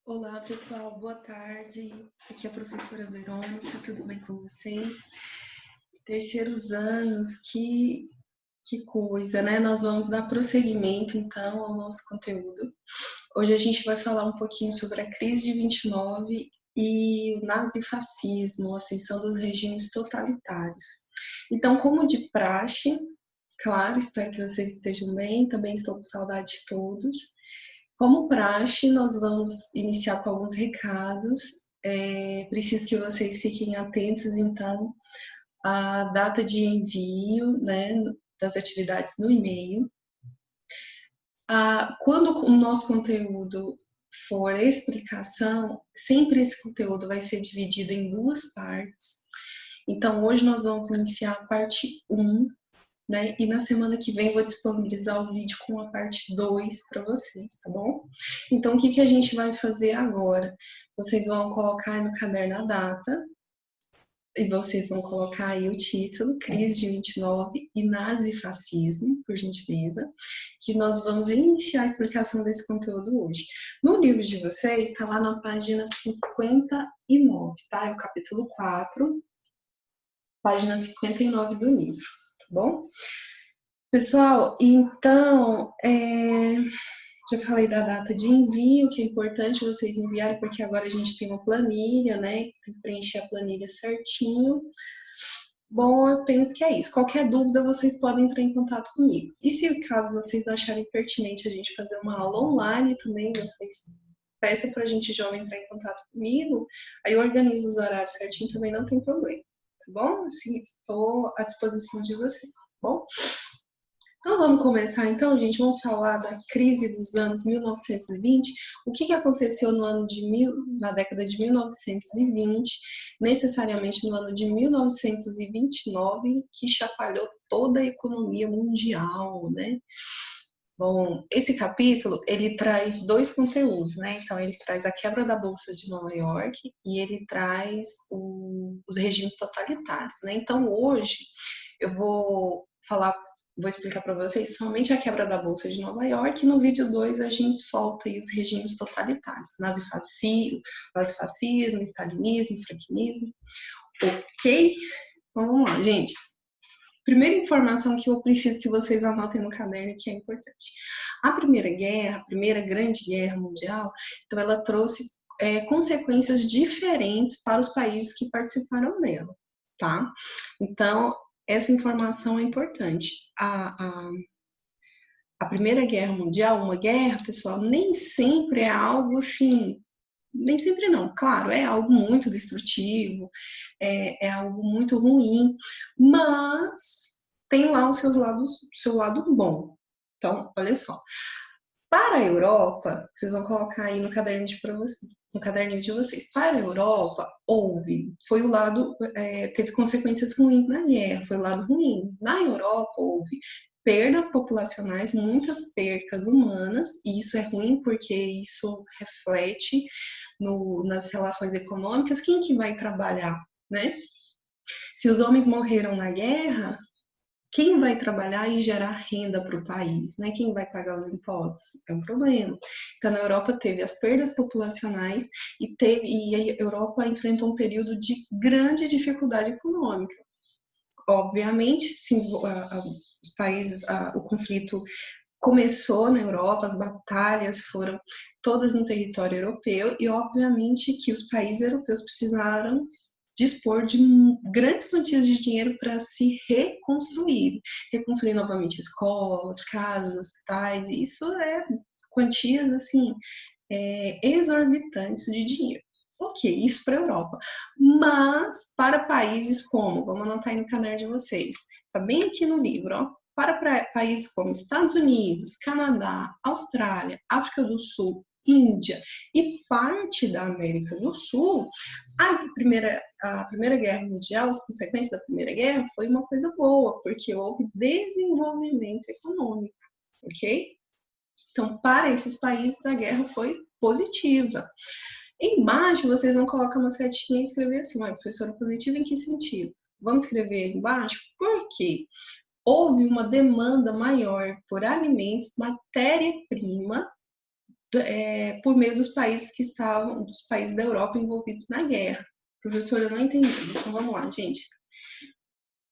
Olá, pessoal, boa tarde. Aqui é a professora Verônica, tudo bem com vocês? Terceiros anos, que coisa, né? Nós vamos dar prosseguimento, então, ao nosso conteúdo. Hoje a gente vai falar um pouquinho sobre a crise de 29 e o nazifascismo, a ascensão dos regimes totalitários. Então, como de praxe, claro, espero que vocês estejam bem, também estou com saudade de todos. Como praxe, nós vamos iniciar com alguns recados. Preciso que vocês fiquem atentos, então, à data de envio, né, das atividades no e-mail. Quando o nosso conteúdo for explicação, sempre esse conteúdo vai ser dividido em duas partes. Então, hoje nós vamos iniciar a parte 1, né? E na semana que vem eu vou disponibilizar o vídeo com a parte 2 para vocês, tá bom? Então, o que a gente vai fazer agora? Vocês vão colocar aí no caderno a data, e vocês vão colocar aí o título, Crise de 29 e Nazifascismo, por gentileza, que nós vamos iniciar a explicação desse conteúdo hoje. No livro de vocês, está lá na página 59, tá? É o capítulo 4, página 59 do livro, tá bom? Pessoal, então, já falei da data de envio, que é importante vocês enviarem, porque agora a gente tem uma planilha, né? Tem que preencher a planilha certinho. Bom, eu penso que é isso. Qualquer dúvida, vocês podem entrar em contato comigo. E se caso vocês acharem pertinente a gente fazer uma aula online também, vocês peçam para a gente já entrar em contato comigo, aí eu organizo os horários certinho, também não tem problema, tá bom? Assim, estou à disposição de vocês, tá bom? Então vamos começar então, gente, vamos falar da crise dos anos 1920, o que aconteceu na década de 1920, necessariamente no ano de 1929, que chacoalhou toda a economia mundial, né? Bom, esse capítulo, ele traz dois conteúdos, né? Então, ele traz a quebra da Bolsa de Nova York e ele traz os regimes totalitários, né? Então, hoje, eu vou explicar para vocês somente a quebra da Bolsa de Nova York, e no vídeo 2 a gente solta aí os regimes totalitários, nazifascismo, stalinismo, franquinismo, ok? Então, vamos lá, gente. Primeira informação que eu preciso que vocês anotem no caderno, que é importante. A Primeira Grande Guerra Mundial, então ela trouxe consequências diferentes para os países que participaram dela, tá? Então, essa informação é importante. A Primeira Guerra Mundial, uma guerra, pessoal, nem sempre é algo assim, nem sempre não, claro, é algo muito destrutivo, é algo muito ruim, mas tem lá o seu lado bom. Então, olha só. Para a Europa, vocês vão colocar aí no caderninho de vocês. Para a Europa, teve consequências ruins na guerra, foi o lado ruim. Na Europa, houve perdas populacionais, muitas percas humanas, e isso é ruim porque isso reflete nas relações econômicas. Quem que vai trabalhar, né? Se os homens morreram na guerra, quem vai trabalhar e gerar renda para o país, né? Quem vai pagar os impostos? É um problema. Então, na Europa teve as perdas populacionais e a Europa enfrentou um período de grande dificuldade econômica. Obviamente, sim, os países, o conflito começou na Europa, as batalhas foram todas no território europeu, e obviamente que os países europeus precisaram dispor de grandes quantias de dinheiro para se reconstruir novamente escolas, casas, hospitais, e isso é quantias assim exorbitantes de dinheiro. Ok, isso para a Europa. Mas para países como, vamos anotar aí no caderno de vocês, tá bem aqui no livro, ó. Para países como Estados Unidos, Canadá, Austrália, África do Sul, Índia e parte da América do Sul, a Primeira Guerra Mundial, as consequências da Primeira Guerra foi uma coisa boa, porque houve desenvolvimento econômico, ok? Então, para esses países, a guerra foi positiva. Embaixo, vocês vão colocar uma setinha e escrever assim, professora, positiva em que sentido? Vamos escrever aí embaixo, porque houve uma demanda maior por alimentos, matéria-prima, por meio dos países dos países da Europa envolvidos na guerra. Professor, eu não entendi. Então vamos lá, gente.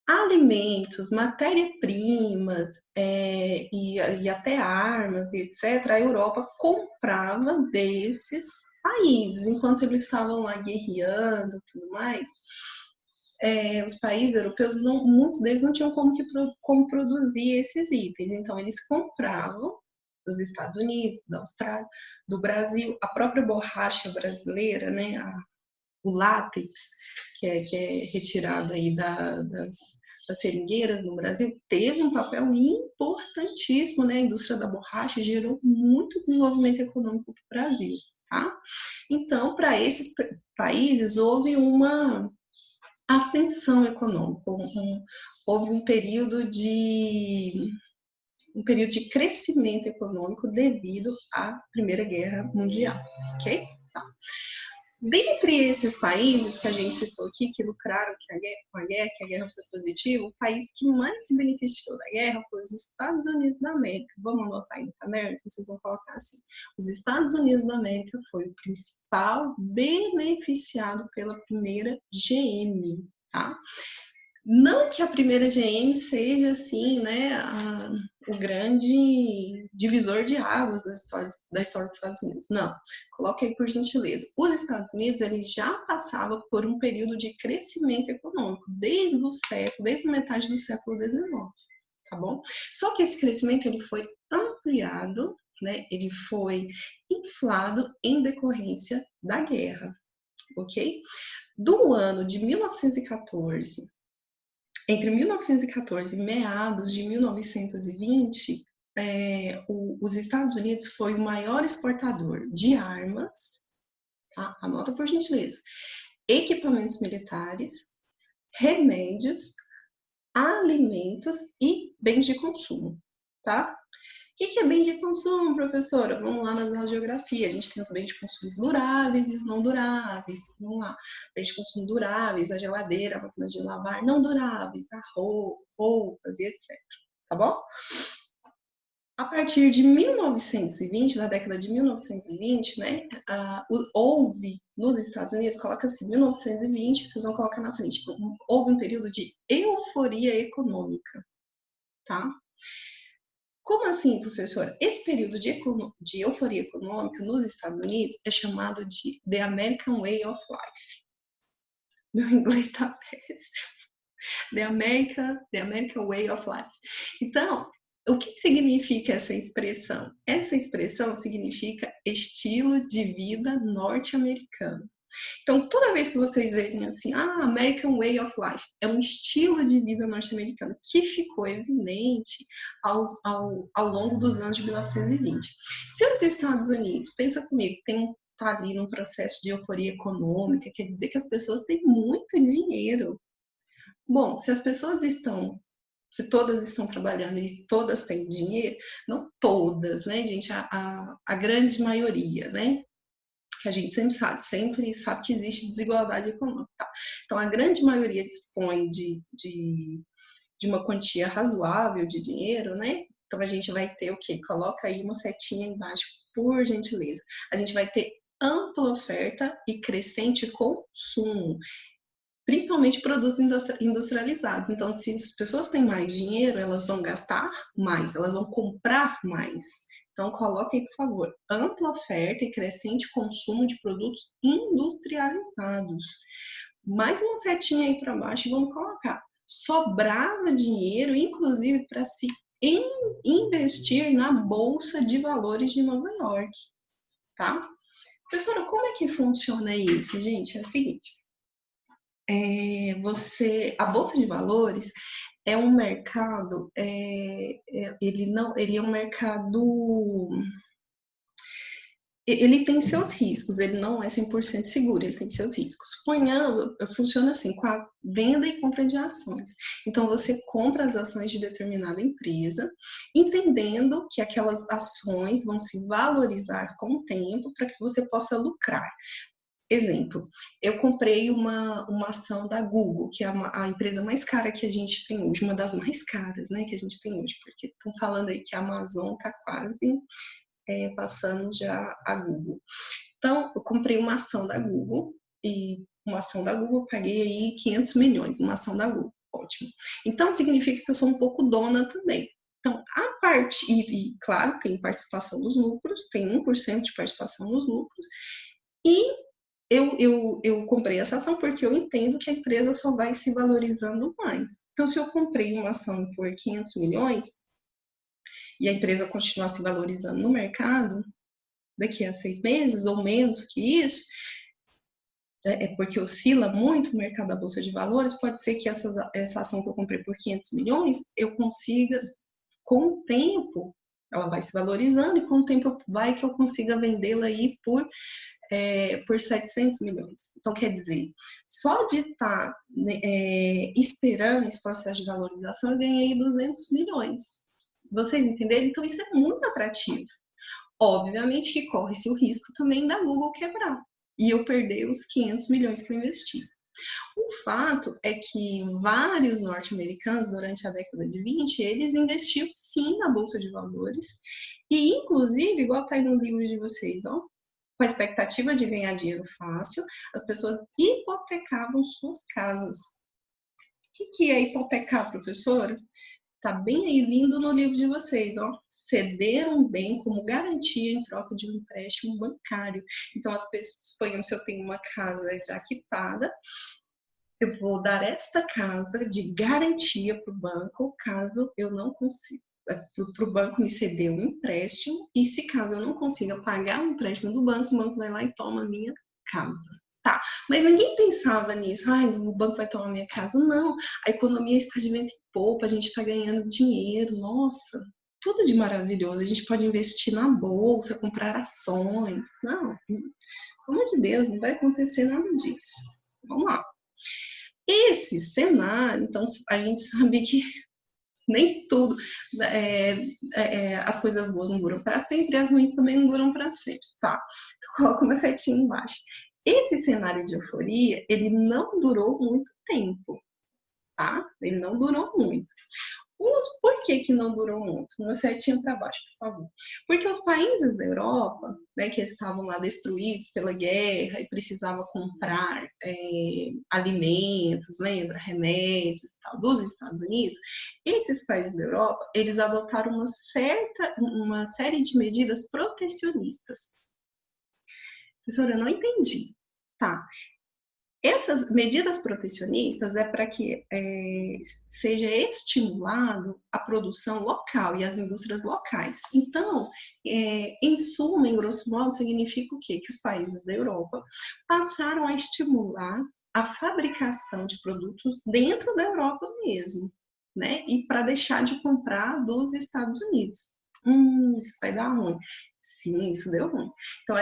Alimentos, matéria-primas e até armas e etc., a Europa comprava desses países, enquanto eles estavam lá guerreando e tudo mais. Os países europeus, muitos deles não tinham como produzir esses itens, então eles compravam dos Estados Unidos, da Austrália, do Brasil, a própria borracha brasileira, né, o látex, que é retirado aí das seringueiras no Brasil, teve um papel importantíssimo, né? A indústria da borracha gerou muito desenvolvimento econômico para o Brasil, tá? Então, para esses países, houve uma ascensão econômica, houve um período de crescimento econômico devido à Primeira Guerra Mundial, ok? Tá. Dentre esses países que a gente citou aqui, que lucraram com a guerra, que a guerra foi positiva, o país que mais se beneficiou da guerra foi os Estados Unidos da América. Vamos anotar aí no caderno, então vocês vão colocar assim. Os Estados Unidos da América foi o principal beneficiado pela primeira GM, tá? Não que a primeira GM seja, assim, né, o grande divisor de águas da história dos Estados Unidos. Não, coloque aí por gentileza. Os Estados Unidos, ele já passava por um período de crescimento econômico, desde a metade do século XIX, tá bom? Só que esse crescimento, ele foi ampliado, né, ele foi inflado em decorrência da guerra, ok? Do ano de 1914 entre 1914 e meados de 1920, os Estados Unidos foi o maior exportador de armas, tá? Anota por gentileza, equipamentos militares, remédios, alimentos e bens de consumo, tá? O que é bem de consumo, professora? Vamos lá nas aulas de geografia. A gente tem os bens de consumo duráveis e os não duráveis. Vamos lá. Bens de consumo duráveis, a geladeira, a máquina de lavar. Não duráveis, a roupas e etc. Tá bom? A partir de 1920, na década de 1920, né, houve nos Estados Unidos, coloca assim, 1920, vocês vão colocar na frente, houve um período de euforia econômica, tá? Como assim, professora? Esse período de euforia econômica nos Estados Unidos é chamado de The American Way of Life. Meu inglês está péssimo. The American Way of Life. Então, o que significa essa expressão? Essa expressão significa estilo de vida norte-americano. Então, toda vez que vocês verem assim, American Way of Life, é um estilo de vida norte-americano que ficou evidente ao longo dos anos de 1920. Se os Estados Unidos, pensa comigo, tá ali num processo de euforia econômica, quer dizer que as pessoas têm muito dinheiro. Bom, se todas estão trabalhando e todas têm dinheiro, não todas, né, gente, a grande maioria, né, que a gente sempre sabe que existe desigualdade econômica. Tá? Então, a grande maioria dispõe de uma quantia razoável de dinheiro, né? Então, a gente vai ter o quê? Coloca aí uma setinha embaixo, por gentileza. A gente vai ter ampla oferta e crescente consumo, principalmente produtos industrializados. Então, se as pessoas têm mais dinheiro, elas vão gastar mais, elas vão comprar mais. Então, coloque aí, por favor, ampla oferta e crescente consumo de produtos industrializados. Mais uma setinha aí para baixo e vamos colocar. Sobrava dinheiro, inclusive, para se investir na Bolsa de Valores de Nova York, tá? Professora, como é que funciona isso, gente? É o seguinte, a Bolsa de Valores é um mercado, ele é um mercado, ele tem seus riscos, ele não é 100% seguro, ele tem seus riscos. Funciona assim, com a venda e compra de ações. Então, você compra as ações de determinada empresa, entendendo que aquelas ações vão se valorizar com o tempo para que você possa lucrar. Exemplo, eu comprei uma ação da Google, que é a empresa mais cara que a gente tem hoje, uma das mais caras, né, que a gente tem hoje, porque estão falando aí que a Amazon está quase passando já a Google. Então, eu comprei uma ação da Google, e uma ação da Google, eu paguei aí 500 milhões, uma ação da Google, ótimo. Então, significa que eu sou um pouco dona também. Então, claro, tem participação nos lucros, tem 1% de participação nos lucros, e eu comprei essa ação porque eu entendo que a empresa só vai se valorizando mais. Então, se eu comprei uma ação por 500 milhões e a empresa continuar se valorizando no mercado, daqui a 6 meses ou menos que isso, porque oscila muito o mercado da Bolsa de Valores, pode ser que essa ação que eu comprei por 500 milhões, eu consiga, com o tempo, ela vai se valorizando e com o tempo vai que eu consiga vendê-la aí por 700 milhões. Então, quer dizer, só de estar esperando esse processo de valorização, eu ganhei 200 milhões. Vocês entenderam? Então, isso é muito atrativo. Obviamente que corre-se o risco também da Google quebrar e eu perder os 500 milhões que eu investi. O fato é que vários norte-americanos, durante a década de 20, eles investiam sim na Bolsa de Valores e, inclusive, igual está aí no livro de vocês, ó, com a expectativa de ganhar dinheiro fácil, as pessoas hipotecavam suas casas. O que é hipotecar, professora? Tá bem aí lindo no livro de vocês, ó. Ceder um bem como garantia em troca de um empréstimo bancário. Então, as pessoas, suponhamos, se eu tenho uma casa já quitada, eu vou dar esta casa de garantia para o banco, caso eu não consiga, para o banco me ceder um empréstimo, e se caso eu não consiga pagar o empréstimo do banco, o banco vai lá e toma a minha casa. Tá, mas ninguém pensava nisso. Ai, o banco vai tomar minha casa. Não, a economia está de vento em popa, a gente está ganhando dinheiro. Nossa, tudo de maravilhoso. A gente pode investir na bolsa, comprar ações. Não, pelo amor de Deus, não vai acontecer nada disso. Vamos lá. Esse cenário, então, a gente sabe que nem tudo, as coisas boas não duram para sempre, as ruins também não duram para sempre, tá? Coloca uma setinha embaixo. Esse cenário de euforia, ele não durou muito tempo, tá? Ele não durou muito. Por que não durou muito? Uma setinha para baixo, por favor. Porque os países da Europa, né, que estavam lá destruídos pela guerra e precisavam comprar alimentos, lembra? Remédios e tal, dos Estados Unidos, esses países da Europa, eles adotaram uma série de medidas protecionistas. Professora, eu não entendi. Tá. Essas medidas protecionistas é para que seja estimulado a produção local e as indústrias locais. Então, em suma, em grosso modo, significa o quê? Que os países da Europa passaram a estimular a fabricação de produtos dentro da Europa mesmo, né? E para deixar de comprar dos Estados Unidos. Isso vai dar ruim. Sim, isso deu ruim. Então,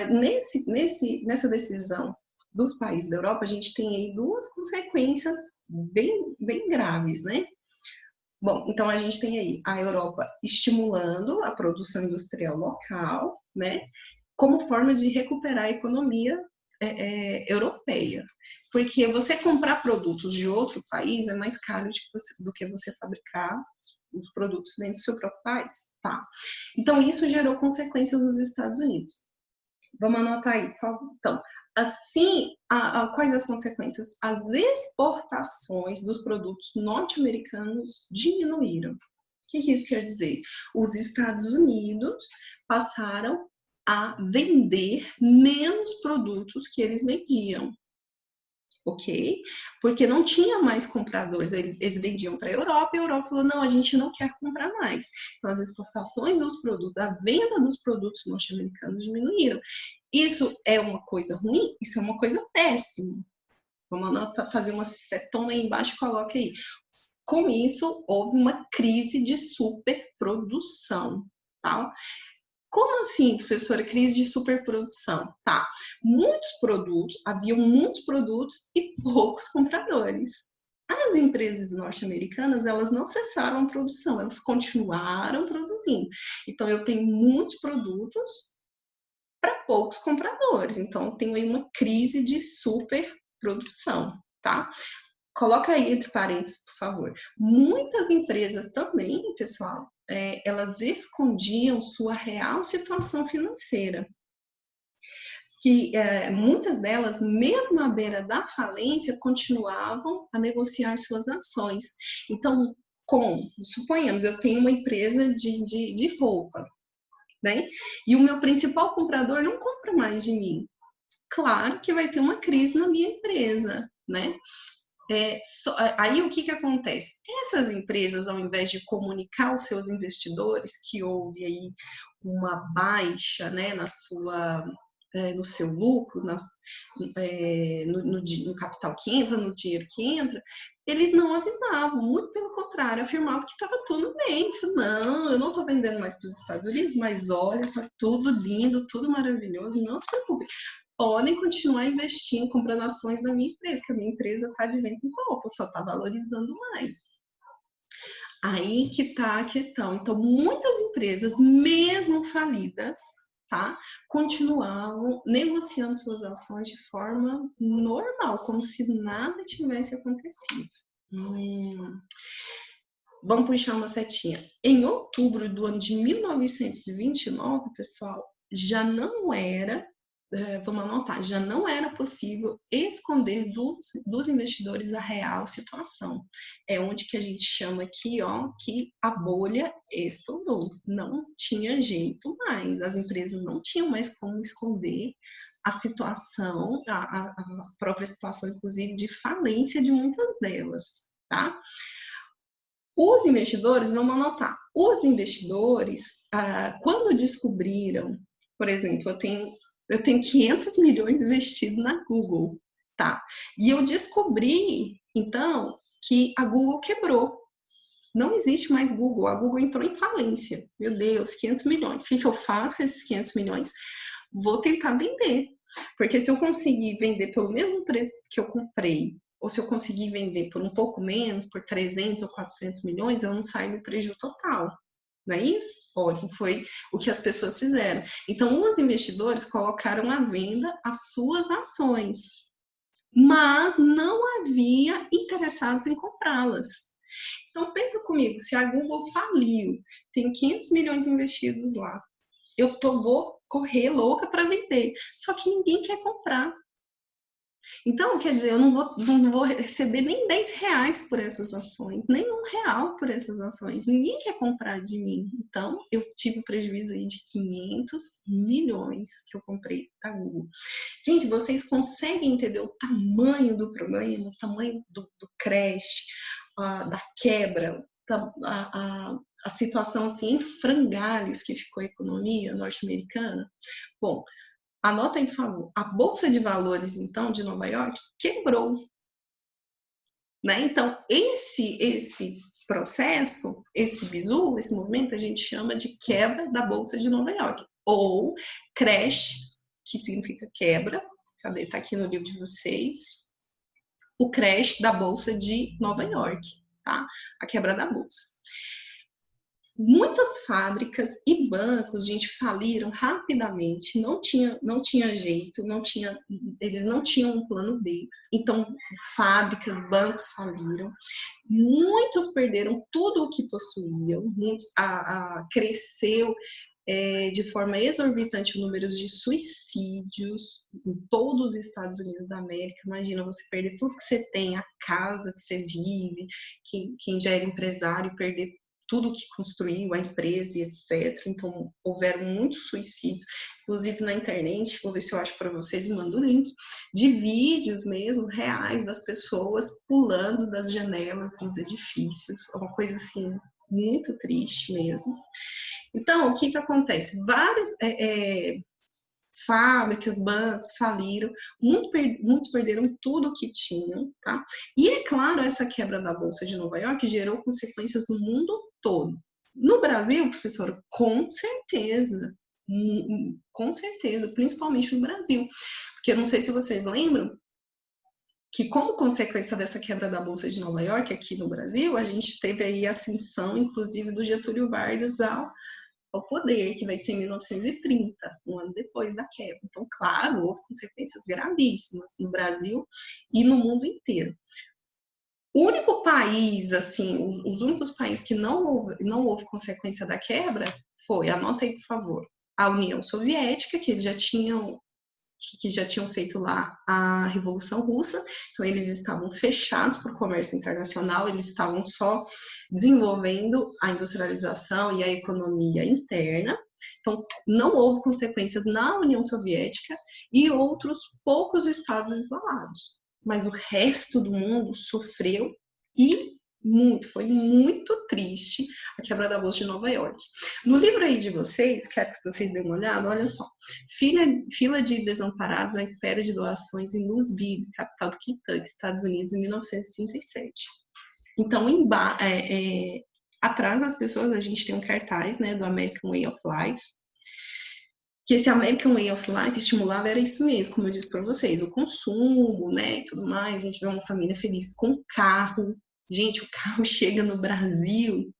nessa decisão dos países da Europa, a gente tem aí duas consequências bem graves, né? Bom, então a gente tem aí a Europa estimulando a produção industrial local, né? Como forma de recuperar a economia europeia. Porque você comprar produtos de outro país é mais caro do que você fabricar os produtos dentro do seu próprio país, tá? Então, isso gerou consequências nos Estados Unidos. Vamos anotar aí, por favor. Então, assim, quais as consequências? As exportações dos produtos norte-americanos diminuíram. O que isso quer dizer? Os Estados Unidos passaram a vender menos produtos que eles vendiam, ok? Porque não tinha mais compradores, eles vendiam para a Europa e a Europa falou, não, a gente não quer comprar mais. Então, as exportações dos produtos, a venda dos produtos norte-americanos diminuíram. Isso é uma coisa ruim? Isso é uma coisa péssima. Vamos anotar, fazer uma setona aí embaixo e coloca aí. Com isso, houve uma crise de superprodução, tá? Como assim, professora, crise de superprodução? Tá, haviam muitos produtos e poucos compradores. As empresas norte-americanas, elas não cessaram a produção, elas continuaram produzindo. Então, eu tenho muitos produtos para poucos compradores. Então, eu tenho aí uma crise de superprodução, tá? coloca aí entre parênteses, por favor. Muitas empresas também, pessoal, elas escondiam sua real situação financeira. Que muitas delas, mesmo à beira da falência, continuavam a negociar suas ações. Então, suponhamos, eu tenho uma empresa de roupa, né? E o meu principal comprador não compra mais de mim. Claro que vai ter uma crise na minha empresa, né? Aí o que acontece? Essas empresas, ao invés de comunicar aos seus investidores que houve aí uma baixa, né, no seu lucro, no capital que entra, no dinheiro que entra, eles não avisavam, muito pelo contrário, afirmavam que estava tudo bem. Não, eu não estou vendendo mais para os Estados Unidos, mas olha, está tudo lindo, tudo maravilhoso, não se preocupe. Podem continuar investindo, comprando ações da minha empresa, que a minha empresa está de vento em pouco, só está valorizando mais. Aí que está a questão. Então, muitas empresas, mesmo falidas, tá, continuavam negociando suas ações de forma normal, como se nada tivesse acontecido. Vamos puxar uma setinha. Em outubro do ano de 1929, pessoal, já não era, vamos anotar, já não era possível esconder dos investidores a real situação. É onde que a gente chama aqui, ó, que a bolha estourou. Não tinha jeito mais. As empresas não tinham mais como esconder a situação, a própria situação, inclusive, de falência de muitas delas, tá? Os investidores, vamos anotar, os investidores, quando descobriram, por exemplo, eu tenho 500 milhões investidos na Google, tá? E eu descobri, então, que a Google quebrou. Não existe mais Google, a Google entrou em falência. Meu Deus, 500 milhões. O que eu faço com esses 500 milhões? Vou tentar vender. Porque se eu conseguir vender pelo mesmo preço que eu comprei, ou se eu conseguir vender por um pouco menos, por 300 ou 400 milhões, eu não saio do prejuízo total. Não é isso? Olha, foi o que as pessoas fizeram. Então, os investidores colocaram à venda as suas ações, mas não havia interessados em comprá-las. Então, pensa comigo, se a Google faliu, tem 500 milhões investidos lá, vou correr louca para vender, só que ninguém quer comprar. Então, quer dizer, eu não vou receber nem 10 reais por essas ações, nem R$ 1 por essas ações. Ninguém quer comprar de mim. Então, eu tive prejuízo aí de 500 milhões que eu comprei da Google. Gente, vocês conseguem entender o tamanho do problema, o tamanho do crash, da quebra, a situação assim em frangalhos que ficou a economia norte-americana? Bom, anota aí, por favor. A Bolsa de Valores, então, de Nova York, quebrou. Né? Então, esse processo, esse bizu, esse movimento, a gente chama de quebra da Bolsa de Nova York. Ou crash, que significa quebra. Cadê? Tá aqui no livro de vocês. O crash da Bolsa de Nova York, tá? A quebra da Bolsa. Muitas fábricas e bancos, gente, faliram rapidamente, não tinha jeito, eles não tinham um plano B. Então, fábricas, bancos faliram, muitos perderam tudo o que possuíam, cresceu de forma exorbitante o número de suicídios em todos os Estados Unidos da América. Imagina você perder tudo que você tem, a casa que você vive, quem já era empresário, perder tudo que construiu, a empresa e etc. Então, houveram muitos suicídios, inclusive na internet, vou ver se eu acho para vocês, mando o link, de vídeos mesmo, reais, das pessoas pulando das janelas dos edifícios, uma coisa assim, muito triste mesmo. Então, o que acontece? Várias fábricas, bancos faliram, muitos perderam tudo o que tinham, tá? E é claro, essa quebra da Bolsa de Nova York gerou consequências no mundo todo. No Brasil, professora, com certeza, principalmente no Brasil, porque eu não sei se vocês lembram que, como consequência dessa quebra da Bolsa de Nova York aqui no Brasil, a gente teve aí a ascensão, inclusive, do Getúlio Vargas ao poder, que vai ser em 1930, um ano depois da quebra. Então, claro, houve consequências gravíssimas no Brasil e no mundo inteiro. O único país, assim, os únicos países que não houve consequência da quebra foi, anota aí, por favor, a União Soviética, que eles já tinham feito lá a Revolução Russa, então eles estavam fechados para o comércio internacional, eles estavam só desenvolvendo a industrialização e a economia interna. Então, não houve consequências na União Soviética e outros poucos estados isolados. Mas o resto do mundo sofreu e muito, foi muito triste a quebra da Bolsa de Nova York. No livro aí de vocês, quero que vocês dêem uma olhada, olha só. Fila de desamparados à espera de doações em Louisville, capital do Kentucky, Estados Unidos, em 1937. Então, atrás das pessoas, a gente tem um cartaz, né, do American Way of Life, que esse American Way of Life estimulava era isso mesmo, como eu disse para vocês, o consumo, né, e tudo mais, a gente vê uma família feliz com carro. Gente, o carro chega no Brasil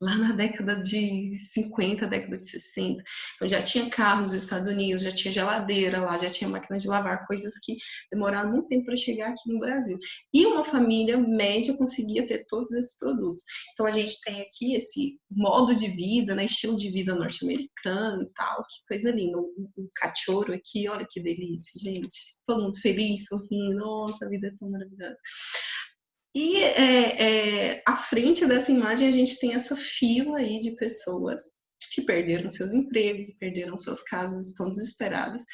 lá na década de 50, década de 60. Então já tinha carro nos Estados Unidos, já tinha geladeira lá, já tinha máquina de lavar, coisas que demoraram muito tempo para chegar aqui no Brasil. E uma família média conseguia ter todos esses produtos. Então a gente tem aqui esse modo de vida, né, estilo de vida norte-americano e tal, que coisa linda. O cachorro aqui, olha que delícia, gente. Todo mundo feliz, sorrindo, nossa, a vida é tão maravilhosa. E à frente dessa imagem a gente tem essa fila aí de pessoas que perderam seus empregos, perderam suas casas, estão desesperadas.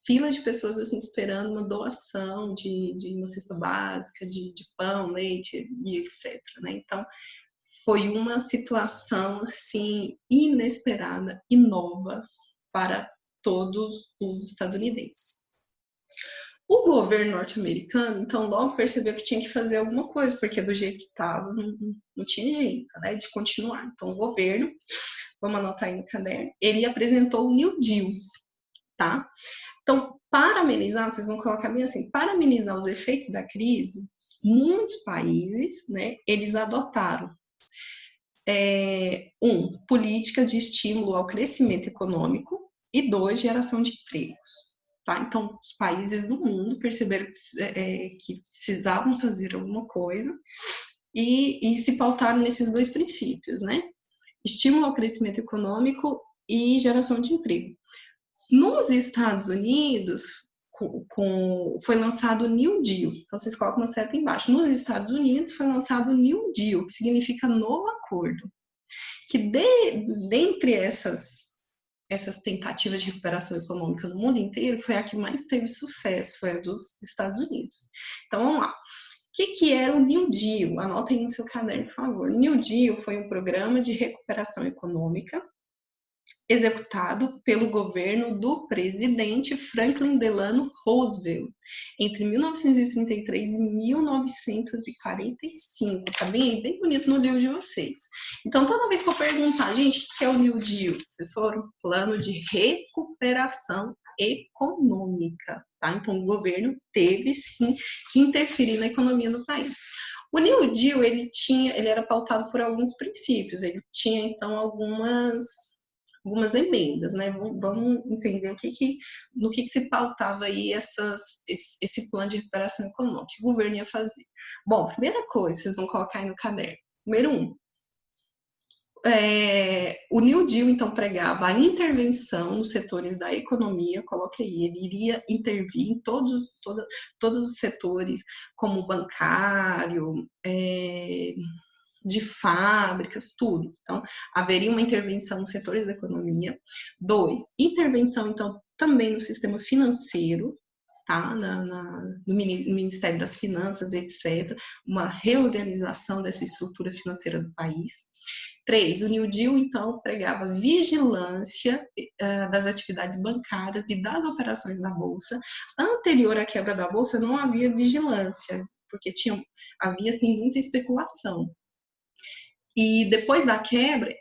Fila de pessoas assim esperando uma doação de uma cesta básica, de pão, leite e etc. Né? Então, foi uma situação assim inesperada e nova para todos os estadunidenses. O governo norte-americano, então, logo percebeu que tinha que fazer alguma coisa, porque do jeito que estava, não tinha jeito, né, de continuar. Então, o governo, vamos anotar aí no caderno, ele apresentou o New Deal, tá? Então, para amenizar, vocês vão colocar bem assim, para amenizar os efeitos da crise, muitos países, né, eles adotaram política de estímulo ao crescimento econômico e 2, geração de empregos. Tá? Então, os países do mundo perceberam que precisavam fazer alguma coisa e se pautaram nesses 2 princípios, né? Estímulo ao crescimento econômico e geração de emprego. Nos Estados Unidos, foi lançado o New Deal. Então, vocês colocam uma seta embaixo. Nos Estados Unidos, foi lançado o New Deal, que significa novo acordo. Que dentre essas tentativas de recuperação econômica no mundo inteiro, foi a que mais teve sucesso, foi a dos Estados Unidos. Então, vamos lá. O que era o New Deal? Anotem no seu caderno, por favor. O New Deal foi um programa de recuperação econômica executado pelo governo do presidente Franklin Delano Roosevelt entre 1933 e 1945. Tá bem bonito no livro de vocês. Então, toda vez que eu perguntar, gente, o que é o New Deal? Professor, um plano de recuperação econômica, tá? Então, o governo teve, sim, que interferir na economia do país. O New Deal, ele era pautado por alguns princípios, ele tinha, então, algumas emendas, né? Vamos entender no que se pautava aí esse plano de recuperação econômica que o governo ia fazer. Bom, primeira coisa, vocês vão colocar aí no caderno. Número 1, o New Deal, então, pregava a intervenção nos setores da economia, coloque aí, ele iria intervir em todos os setores, como bancário, de fábricas, tudo. Então, haveria uma intervenção nos setores da economia. 2, intervenção, então, também no sistema financeiro, tá? No Ministério das Finanças, etc. Uma reorganização dessa estrutura financeira do país. 3, o New Deal, então, pregava vigilância das atividades bancárias e das operações da Bolsa. Anterior à quebra da Bolsa, não havia vigilância, porque havia, assim, muita especulação. E depois da quebra,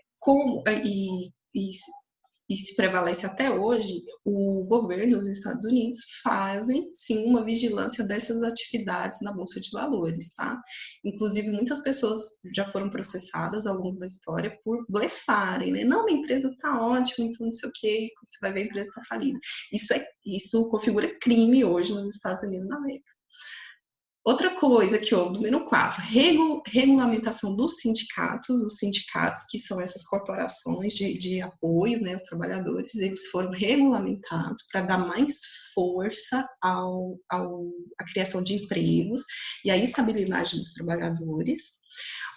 se prevalece até hoje, o governo dos Estados Unidos fazem, sim, uma vigilância dessas atividades na Bolsa de Valores, tá? Inclusive, muitas pessoas já foram processadas ao longo da história por blefarem, né? Não, minha empresa tá ótima, então não sei o quê, quando você vai ver, a empresa tá falida. Isso configura crime hoje nos Estados Unidos da América. Outra coisa que houve, número 4, regulamentação dos sindicatos. Os sindicatos, que são essas corporações de apoio, né, aos trabalhadores, eles foram regulamentados para dar mais força à criação de empregos e à estabilidade dos trabalhadores.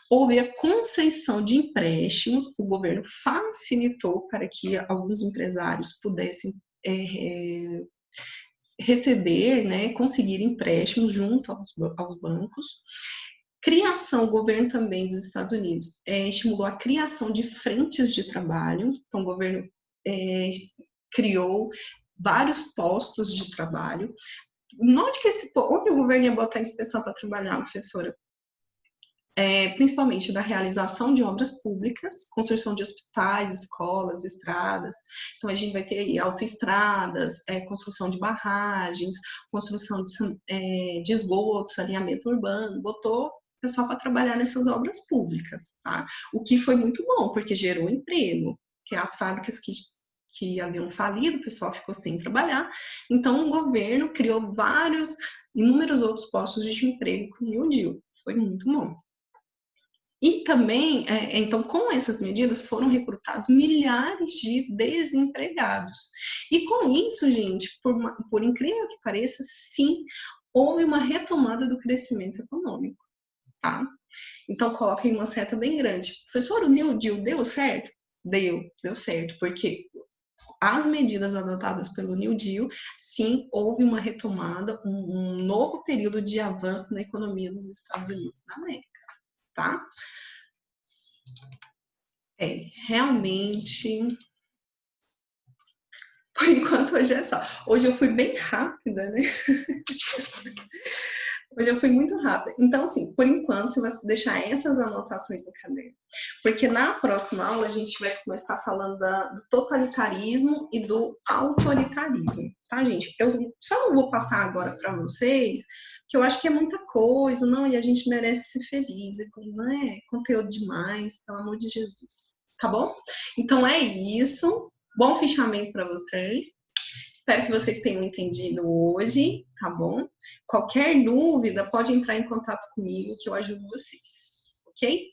Houve a concessão de empréstimos, o governo facilitou para que alguns empresários pudessem receber, né, conseguir empréstimos junto aos bancos. Criação, o governo também dos Estados Unidos estimulou a criação de frentes de trabalho. Então, o governo criou vários postos de trabalho. Note que onde o governo ia botar a inspeção para trabalhar, professora? Principalmente da realização de obras públicas, construção de hospitais, escolas, estradas. Então, a gente vai ter aí autoestradas, construção de barragens, construção de esgoto, saneamento urbano, botou o pessoal para trabalhar nessas obras públicas, tá? O que foi muito bom, porque gerou emprego, que as fábricas que haviam falido, o pessoal ficou sem trabalhar. Então, o governo criou inúmeros outros postos de emprego com o New Deal. Foi muito bom. E também, então, com essas medidas, foram recrutados milhares de desempregados. E com isso, gente, por incrível que pareça, sim, houve uma retomada do crescimento econômico, tá? Então, coloquem uma seta bem grande. Professor, o New Deal deu certo? Deu certo, porque as medidas adotadas pelo New Deal, sim, houve uma retomada, um novo período de avanço na economia dos Estados Unidos da América, tá? Realmente, por enquanto hoje é só. Hoje eu fui bem rápida, né? Hoje eu fui muito rápida. Então, assim, por enquanto você vai deixar essas anotações no caderno. Porque na próxima aula a gente vai começar falando do totalitarismo e do autoritarismo, tá, gente? Eu só não vou passar agora para vocês, que eu acho que é muita coisa, não, e a gente merece ser feliz, não é conteúdo demais, pelo amor de Jesus. Tá bom? Então é isso. Bom fechamento para vocês. Espero que vocês tenham entendido hoje, tá bom? Qualquer dúvida, pode entrar em contato comigo que eu ajudo vocês, ok?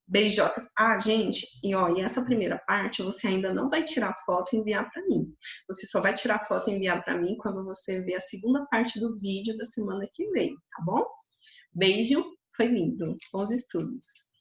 Beijocas. Gente, e essa primeira parte você ainda não vai tirar foto e enviar para mim. Você só vai tirar foto e enviar para mim quando você ver a segunda parte do vídeo da semana que vem, tá bom? Beijo, foi lindo. Bons estudos.